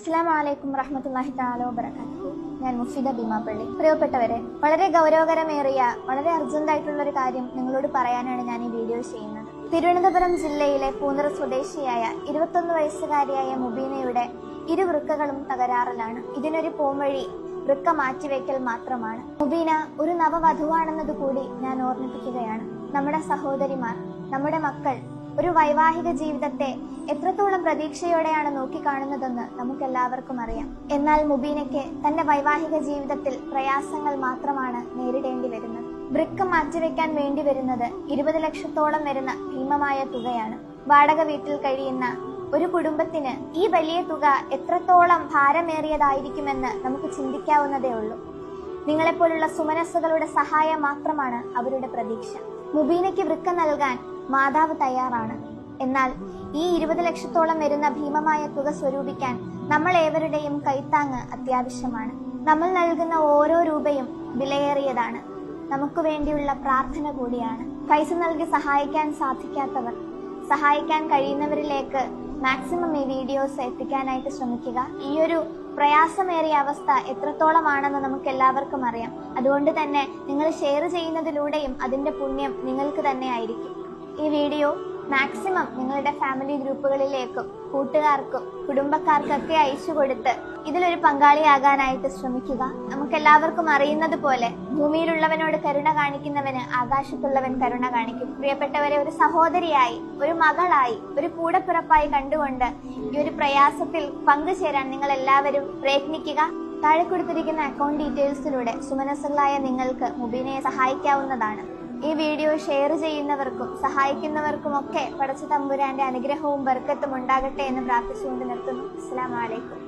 അസ്സലാമു അലൈക്കും വറഹ്മത്തുള്ളാഹി തആല വബറകാതുഹു. ഞാൻ മുഫീദ ഭീമാപ്പള്ളി. പ്രിയപ്പെട്ടവരെ, വളരെ ഗൗരവകരമേറിയ വളരെ അർജന്റായിട്ടുള്ള ഒരു കാര്യം നിങ്ങളോട് പറയാനാണ് ഞാൻ ഈ വീഡിയോ ചെയ്യുന്നത്. തിരുവനന്തപുരം ജില്ലയിലെ പൂന്തറ സ്വദേശിയായ 21 വയസ്സുകാരിയായ മുബീനയുടെ ഇരുവൃക്കകളും തകരാറിലാണ്. ഇതിനൊരു പോംവഴി വൃക്ക മാറ്റിവെക്കൽ മാത്രമാണ്. മുബീന ഒരു നവവധുവാണെന്നത് കൂടി ഞാൻ ഓർമ്മിപ്പിക്കുകയാണ്. നമ്മുടെ സഹോദരിമാർ, നമ്മുടെ മക്കൾ ഒരു വൈവാഹിക ജീവിതത്തെ എത്രത്തോളം പ്രതീക്ഷയോടെയാണ് നോക്കിക്കാണുന്നതെന്ന് നമുക്കെല്ലാവർക്കും അറിയാം. എന്നാൽ മുബീനയ്ക്ക് തന്റെ വൈവാഹിക ജീവിതത്തിൽ പ്രയാസങ്ങൾ മാത്രമാണ് നേരിടേണ്ടി വരുന്നത്. വൃക്ക മാറ്റിവെക്കാൻ വേണ്ടി വരുന്നത് 20 ലക്ഷത്തോളം വരുന്ന ഭീമമായ തുകയാണ്. വാടക വീട്ടിൽ കഴിയുന്ന ഒരു കുടുംബത്തിന് ഈ വലിയ തുക എത്രത്തോളം ഭാരമേറിയതായിരിക്കുമെന്ന് നമുക്ക് ചിന്തിക്കാവുന്നതേ ഉള്ളൂ. നിങ്ങളെപ്പോലുള്ള സുമനസ്സുകളുടെ സഹായം മാത്രമാണ് അവരുടെ പ്രതീക്ഷ. മുബീനയ്ക്ക് വൃക്ക നൽകാൻ മാതാവ് തയ്യാറാണ്. എന്നാൽ ഈ 20 ലക്ഷത്തോളം വരുന്ന ഭീമമായ തുക സ്വരൂപിക്കാൻ നമ്മൾ ഏവരുടെയും കൈത്താങ്ങ് അത്യാവശ്യമാണ്. നമ്മൾ നൽകുന്ന ഓരോ രൂപയും വിലയേറിയതാണ്. നമുക്ക് വേണ്ടിയുള്ള പ്രാർത്ഥന കൂടിയാണ്. പൈസ നൽകി സഹായിക്കാൻ സാധിക്കാത്തവർ, സഹായിക്കാൻ കഴിയുന്നവരിലേക്ക് മാക്സിമം ഈ വീഡിയോസ് എത്തിക്കാനായിട്ട് ശ്രമിക്കുക. ഈ ഒരു പ്രയാസമേറിയ അവസ്ഥ എത്രത്തോളമാണെന്ന് നമുക്ക് എല്ലാവർക്കും അറിയാം. അതുകൊണ്ട് തന്നെ നിങ്ങൾ ഷെയർ ചെയ്യുന്നതിലൂടെയും അതിന്റെ പുണ്യം നിങ്ങൾക്ക് തന്നെ ആയിരിക്കും. ഈ വീഡിയോ മാക്സിമം നിങ്ങളുടെ ഫാമിലി ഗ്രൂപ്പുകളിലേക്കും കൂട്ടുകാർക്കും കുടുംബക്കാർക്കൊക്കെ അയച്ചു കൊടുത്ത് ഇതിലൊരു പങ്കാളിയാകാനായിട്ട് ശ്രമിക്കുക. നമുക്കെല്ലാവർക്കും അറിയുന്നത് പോലെ ഭൂമിയിലുള്ളവനോട് കരുണ കാണിക്കുന്നവന് ആകാശത്തുള്ളവൻ കരുണ കാണിക്കും. പ്രിയപ്പെട്ടവരെ, ഒരു സഹോദരിയായി, ഒരു മകളായി, ഒരു കൂടപ്പിറപ്പായി കണ്ടുകൊണ്ട് ഈ ഒരു പ്രയാസത്തിൽ പങ്കുചേരാൻ നിങ്ങൾ എല്ലാവരും പ്രയത്നിക്കുക. താഴെ കൊടുത്തിരിക്കുന്ന അക്കൗണ്ട് ഡീറ്റെയിൽസിലൂടെ സുമനസ്സുകളായ നിങ്ങൾക്ക് മുബീനയെ സഹായിക്കാവുന്നതാണ്. ഈ വീഡിയോ ഷെയർ ചെയ്യുന്നവർക്കും സഹായിക്കുന്നവർക്കുമൊക്കെ പടച്ച തമ്പുരാന്റെ അനുഗ്രഹവും ബർക്കത്തും ഉണ്ടാകട്ടെ എന്ന് പ്രാർത്ഥിച്ചുകൊണ്ട് നിർത്തുന്നു. അസ്സലാമു അലൈക്കും.